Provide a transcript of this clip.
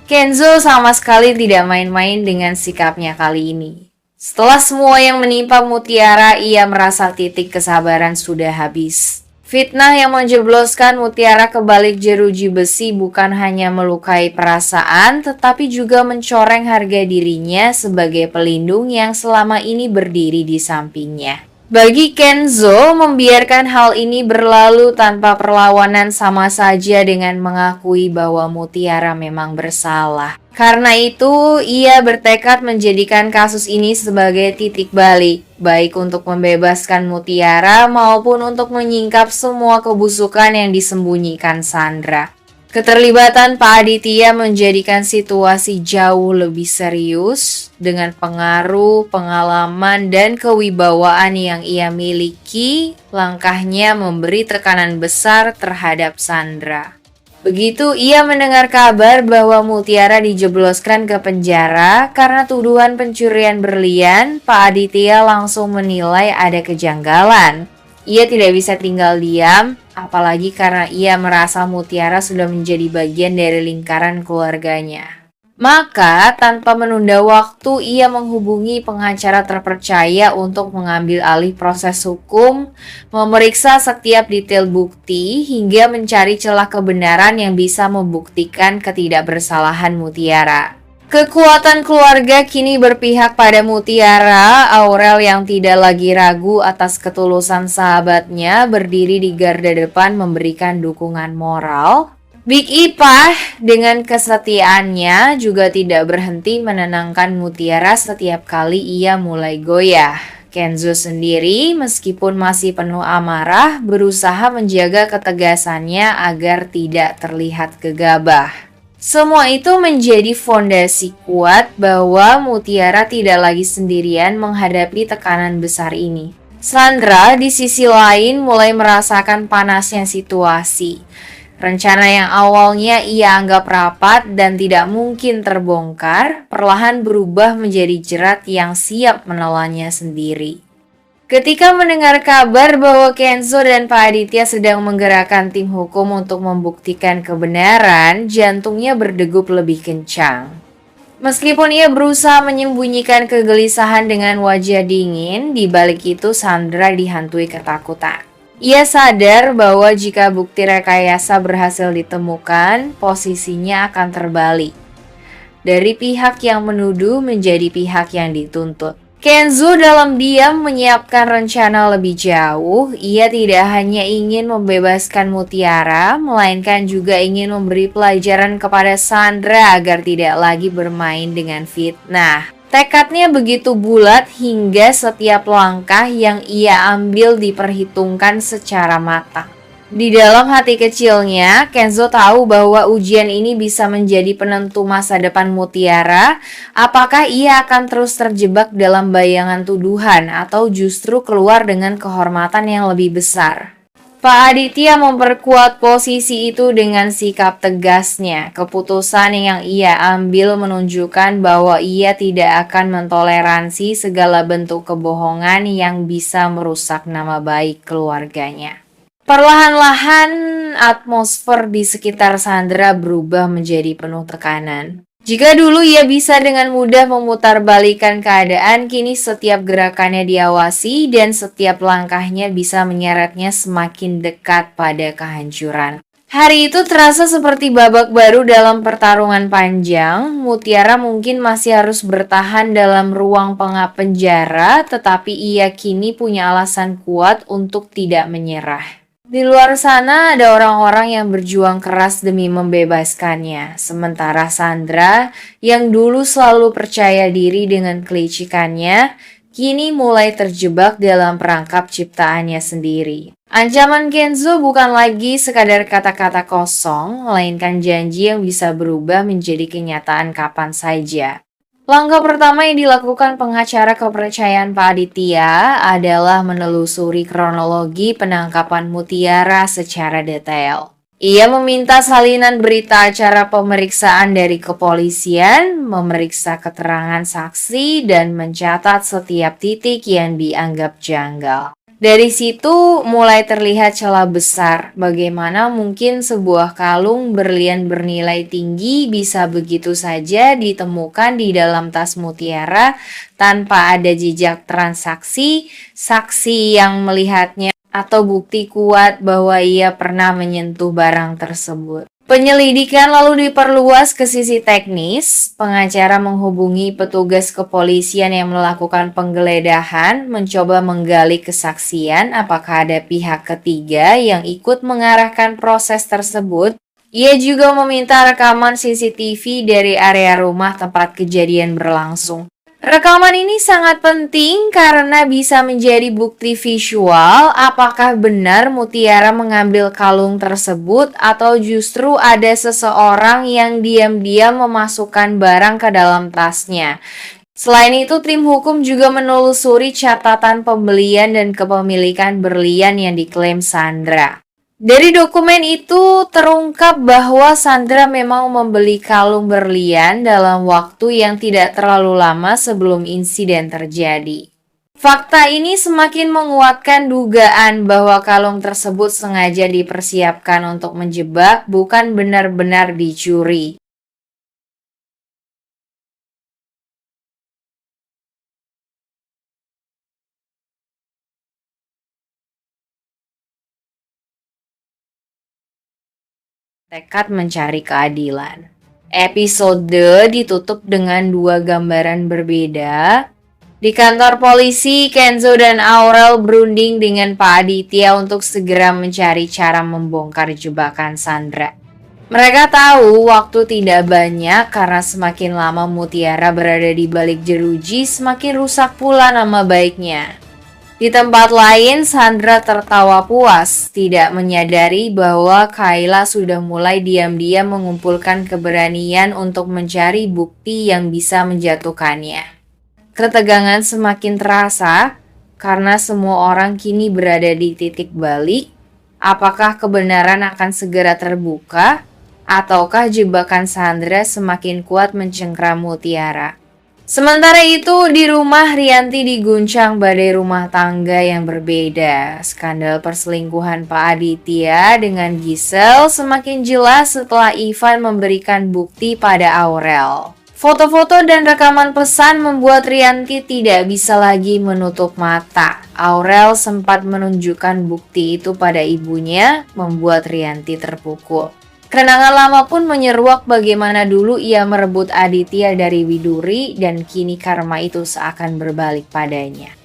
Kenzo sama sekali tidak main-main dengan sikapnya kali ini. Setelah semua yang menimpa Mutiara, ia merasa titik kesabaran sudah habis. Fitnah yang menjebloskan Mutiara ke balik jeruji besi bukan hanya melukai perasaan, tetapi juga mencoreng harga dirinya sebagai pelindung yang selama ini berdiri di sampingnya. Bagi Kenzo, membiarkan hal ini berlalu tanpa perlawanan sama saja dengan mengakui bahwa Mutiara memang bersalah. Karena itu, ia bertekad menjadikan kasus ini sebagai titik balik, baik untuk membebaskan Mutiara maupun untuk menyingkap semua kebusukan yang disembunyikan Sandra. Keterlibatan Pak Aditya menjadikan situasi jauh lebih serius dengan pengaruh, pengalaman, dan kewibawaan yang ia miliki. Langkahnya memberi tekanan besar terhadap Sandra. Begitu ia mendengar kabar bahwa Mutiara dijebloskan ke penjara karena tuduhan pencurian berlian, Pak Aditya langsung menilai ada kejanggalan. Ia tidak bisa tinggal diam, apalagi karena ia merasa Mutiara sudah menjadi bagian dari lingkaran keluarganya. Maka, tanpa menunda waktu, ia menghubungi pengacara terpercaya untuk mengambil alih proses hukum, memeriksa setiap detail bukti, hingga mencari celah kebenaran yang bisa membuktikan ketidakbersalahan Mutiara. Kekuatan keluarga kini berpihak pada Mutiara. Aurel yang tidak lagi ragu atas ketulusan sahabatnya berdiri di garda depan memberikan dukungan moral. Big Ipah dengan kesetiaannya juga tidak berhenti menenangkan Mutiara setiap kali ia mulai goyah. Kenzo sendiri meskipun masih penuh amarah berusaha menjaga ketegasannya agar tidak terlihat gegabah. Semua itu menjadi fondasi kuat bahwa Mutiara tidak lagi sendirian menghadapi tekanan besar ini. Sandra di sisi lain mulai merasakan panasnya situasi. Rencana yang awalnya ia anggap rapat dan tidak mungkin terbongkar, perlahan berubah menjadi jerat yang siap menelannya sendiri. Ketika mendengar kabar bahwa Kenzo dan Pak Aditya sedang menggerakkan tim hukum untuk membuktikan kebenaran, jantungnya berdegup lebih kencang. Meskipun ia berusaha menyembunyikan kegelisahan dengan wajah dingin, di balik itu Sandra dihantui ketakutan. Ia sadar bahwa jika bukti rekayasa berhasil ditemukan, posisinya akan terbalik. Dari pihak yang menuduh menjadi pihak yang dituntut. Kenzo dalam diam menyiapkan rencana lebih jauh. Ia tidak hanya ingin membebaskan Mutiara, melainkan juga ingin memberi pelajaran kepada Sandra agar tidak lagi bermain dengan fitnah. Tekadnya begitu bulat hingga setiap langkah yang ia ambil diperhitungkan secara matang. Di dalam hati kecilnya, Kenzo tahu bahwa ujian ini bisa menjadi penentu masa depan Mutiara. Apakah ia akan terus terjebak dalam bayangan tuduhan atau justru keluar dengan kehormatan yang lebih besar? Pak Aditya memperkuat posisi itu dengan sikap tegasnya. Keputusan yang ia ambil menunjukkan bahwa ia tidak akan mentoleransi segala bentuk kebohongan yang bisa merusak nama baik keluarganya. Perlahan-lahan, atmosfer di sekitar Sandra berubah menjadi penuh tekanan. Jika dulu ia bisa dengan mudah memutarbalikkan keadaan, kini setiap gerakannya diawasi dan setiap langkahnya bisa menyeretnya semakin dekat pada kehancuran. Hari itu terasa seperti babak baru dalam pertarungan panjang. Mutiara mungkin masih harus bertahan dalam ruang pengap penjara, tetapi ia kini punya alasan kuat untuk tidak menyerah. Di luar sana ada orang-orang yang berjuang keras demi membebaskannya. Sementara Sandra yang dulu selalu percaya diri dengan kelicikannya, kini mulai terjebak dalam perangkap ciptaannya sendiri. Ancaman Kenzo bukan lagi sekadar kata-kata kosong, melainkan janji yang bisa berubah menjadi kenyataan kapan saja. Langkah pertama yang dilakukan pengacara kepercayaan Pak Aditya adalah menelusuri kronologi penangkapan Mutiara secara detail. Ia meminta salinan berita acara pemeriksaan dari kepolisian, memeriksa keterangan saksi, dan mencatat setiap titik yang dianggap janggal. Dari situ mulai terlihat celah besar. Bagaimana mungkin sebuah kalung berlian bernilai tinggi bisa begitu saja ditemukan di dalam tas mutiara tanpa ada jejak transaksi, saksi yang melihatnya, atau bukti kuat bahwa ia pernah menyentuh barang tersebut. Penyelidikan lalu diperluas ke sisi teknis. Pengacara menghubungi petugas kepolisian yang melakukan penggeledahan, mencoba menggali kesaksian apakah ada pihak ketiga yang ikut mengarahkan proses tersebut. Ia juga meminta rekaman CCTV dari area rumah tempat kejadian berlangsung. Rekaman ini sangat penting karena bisa menjadi bukti visual apakah benar Mutiara mengambil kalung tersebut atau justru ada seseorang yang diam-diam memasukkan barang ke dalam tasnya. Selain itu, tim hukum juga menelusuri catatan pembelian dan kepemilikan berlian yang diklaim Sandra. Dari dokumen itu terungkap bahwa Sandra memang membeli kalung berlian dalam waktu yang tidak terlalu lama sebelum insiden terjadi. Fakta ini semakin menguatkan dugaan bahwa kalung tersebut sengaja dipersiapkan untuk menjebak, bukan benar-benar dicuri. Tekad mencari keadilan. Episode ditutup dengan dua gambaran berbeda. Di kantor polisi, Kenzo dan Aurel berunding dengan Pak Aditya untuk segera mencari cara membongkar jebakan Sandra. Mereka tahu waktu tidak banyak karena semakin lama Mutiara berada di balik jeruji, semakin rusak pula nama baiknya. Di tempat lain, Sandra tertawa puas, tidak menyadari bahwa Kayla sudah mulai diam-diam mengumpulkan keberanian untuk mencari bukti yang bisa menjatuhkannya. Ketegangan semakin terasa karena semua orang kini berada di titik balik. Apakah kebenaran akan segera terbuka, ataukah jebakan Sandra semakin kuat mencengkram Mutiara? Sementara itu, di rumah Rianti diguncang badai rumah tangga yang berbeda. Skandal perselingkuhan Pak Aditya dengan Gisel semakin jelas setelah Ivan memberikan bukti pada Aurel. Foto-foto dan rekaman pesan membuat Rianti tidak bisa lagi menutup mata. Aurel sempat menunjukkan bukti itu pada ibunya, membuat Rianti terpukul. Kenangan lama pun menyeruak bagaimana dulu ia merebut Aditya dari Widuri dan kini karma itu seakan berbalik padanya.